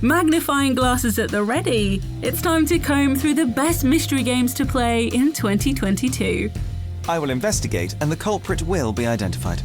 Magnifying glasses at the ready, it's time to comb through the best mystery games to play in 2022. I will investigate and the culprit will be identified.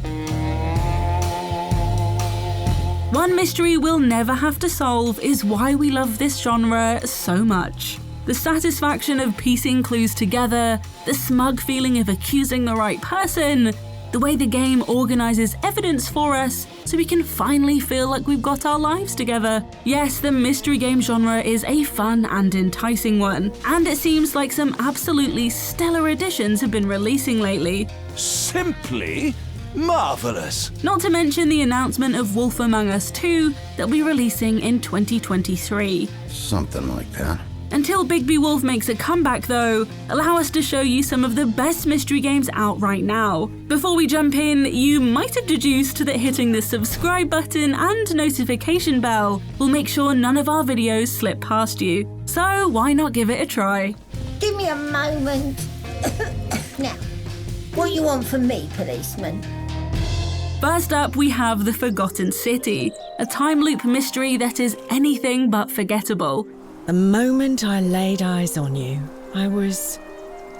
One mystery we'll never have to solve is why we love this genre so much. The satisfaction of piecing clues together, the smug feeling of accusing the right person, the way the game organizes evidence for us so we can finally feel like we've got our lives together. Yes, the mystery game genre is a fun and enticing one, and it seems like some absolutely stellar additions have been releasing lately. Simply marvelous. Not to mention the announcement of Wolf Among Us 2 that'll be releasing in 2023. Something like that. Until Bigby Wolf makes a comeback though, allow us to show you some of the best mystery games out right now. Before we jump in, you might have deduced that hitting the subscribe button and notification bell will make sure none of our videos slip past you. So why not give it a try? Give me a moment. Now, what you want from me, policeman? First up, we have The Forgotten City, a time loop mystery that is anything but forgettable. The moment I laid eyes on you, I was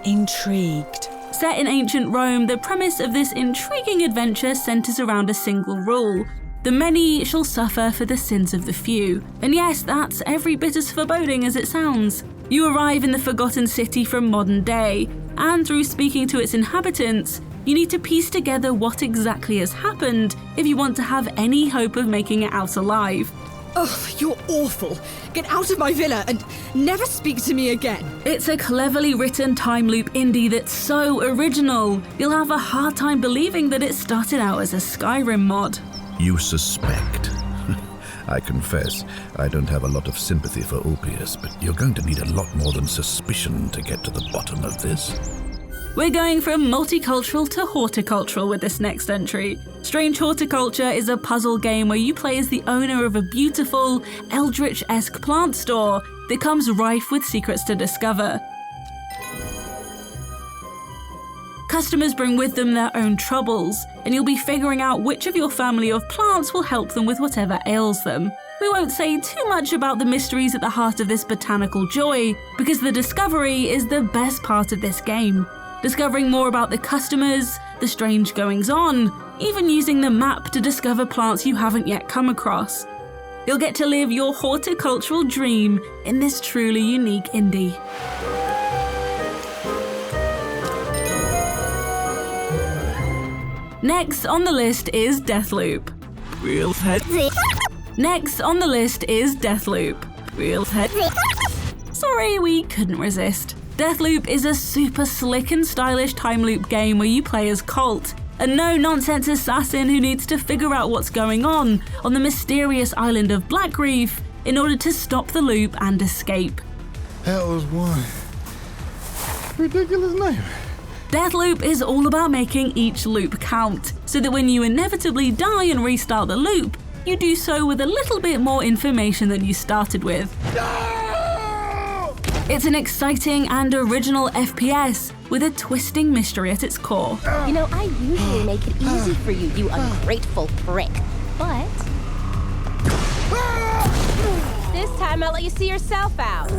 intrigued. Set in ancient Rome, the premise of this intriguing adventure centers around a single rule. The many shall suffer for the sins of the few. And yes, that's every bit as foreboding as it sounds. You arrive in the Forgotten City from modern day, and through speaking to its inhabitants, you need to piece together what exactly has happened if you want to have any hope of making it out alive. Ugh, you're awful. Get out of my villa and never speak to me again. It's a cleverly written time loop indie that's so original, you'll have a hard time believing that it started out as a Skyrim mod. You suspect. I confess, I don't have a lot of sympathy for Ulpius, but you're going to need a lot more than suspicion to get to the bottom of this. We're going from multicultural to horticultural with this next entry. Strange Horticulture is a puzzle game where you play as the owner of a beautiful, eldritch-esque plant store that comes rife with secrets to discover. Customers bring with them their own troubles, and you'll be figuring out which of your family of plants will help them with whatever ails them. We won't say too much about the mysteries at the heart of this botanical joy, because the discovery is the best part of this game. Discovering more about the customers, the strange goings-on, even using the map to discover plants you haven't yet come across. You'll get to live your horticultural dream in this truly unique indie. Next on the list is Deathloop. Next on the list is Deathloop. Sorry, we couldn't resist. Deathloop is a super slick and stylish time loop game where you play as Colt, a no-nonsense assassin who needs to figure out what's going on the mysterious island of Blackreef in order to stop the loop and escape. That was one ridiculous name. Deathloop is all about making each loop count, so that when you inevitably die and restart the loop, you do so with a little bit more information than you started with. It's an exciting and original FPS with a twisting mystery at its core. You know, I usually make it easy for you, you ungrateful prick. But this time I'll let you see yourself out.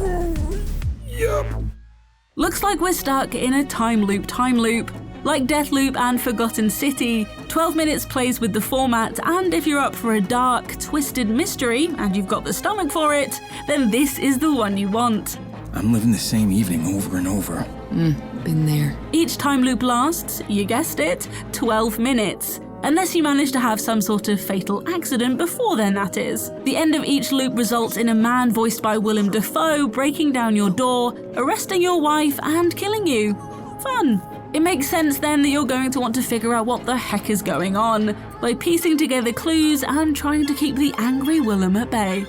Looks like we're stuck in a time loop. Like Deathloop and Forgotten City, 12 minutes plays with the format, and if you're up for a dark, twisted mystery, and you've got the stomach for it, then this is the one you want. I'm living the same evening over and over. Been there. Each time loop lasts, you guessed it, 12 minutes. Unless you manage to have some sort of fatal accident before then, that is. The end of each loop results in a man voiced by Willem Dafoe breaking down your door, arresting your wife, and killing you. Fun. It makes sense then that you're going to want to figure out what the heck is going on, by piecing together clues and trying to keep the angry Willem at bay.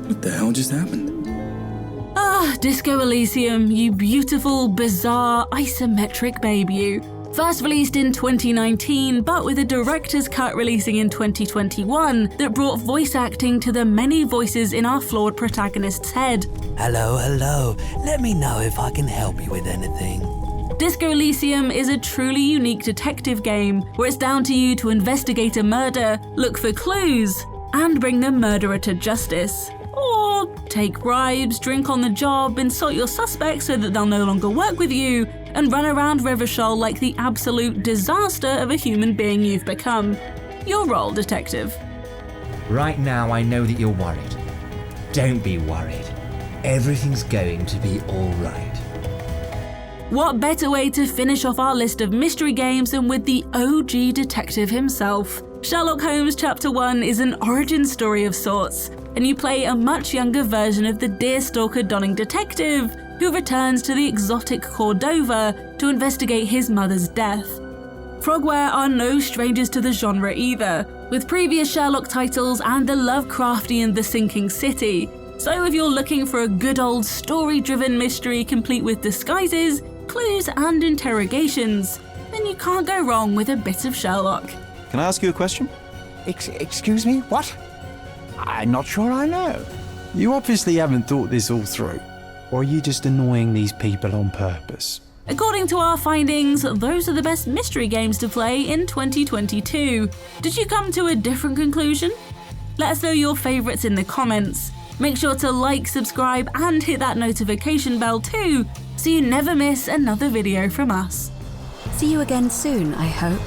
What the hell just happened? Disco Elysium, you beautiful, bizarre, isometric babe you. First released in 2019, but with a director's cut releasing in 2021 that brought voice acting to the many voices in our flawed protagonist's head. Hello, let me know if I can help you with anything. Disco Elysium is a truly unique detective game where it's down to you to investigate a murder, look for clues, and bring the murderer to justice. Or take bribes, drink on the job, insult your suspects so that they'll no longer work with you, and run around Rivershoal like the absolute disaster of a human being you've become. Your role, detective. Right now I know that you're worried. Don't be worried. Everything's going to be alright. What better way to finish off our list of mystery games than with the OG detective himself? Sherlock Holmes Chapter 1 is an origin story of sorts, and you play a much younger version of the deerstalker donning detective who returns to the exotic Cordova to investigate his mother's death. Frogware are no strangers to the genre either, with previous Sherlock titles and the Lovecraftian The Sinking City. So if you're looking for a good old story-driven mystery complete with disguises, clues and interrogations, then you can't go wrong with a bit of Sherlock. Can I ask you a question? Excuse me, what? I'm not sure I know. You obviously haven't thought this all through. Or are you just annoying these people on purpose? According to our findings, those are the best mystery games to play in 2022. Did you come to a different conclusion? Let us know your favourites in the comments. Make sure to like, subscribe and hit that notification bell too, so you never miss another video from us. See you again soon, I hope.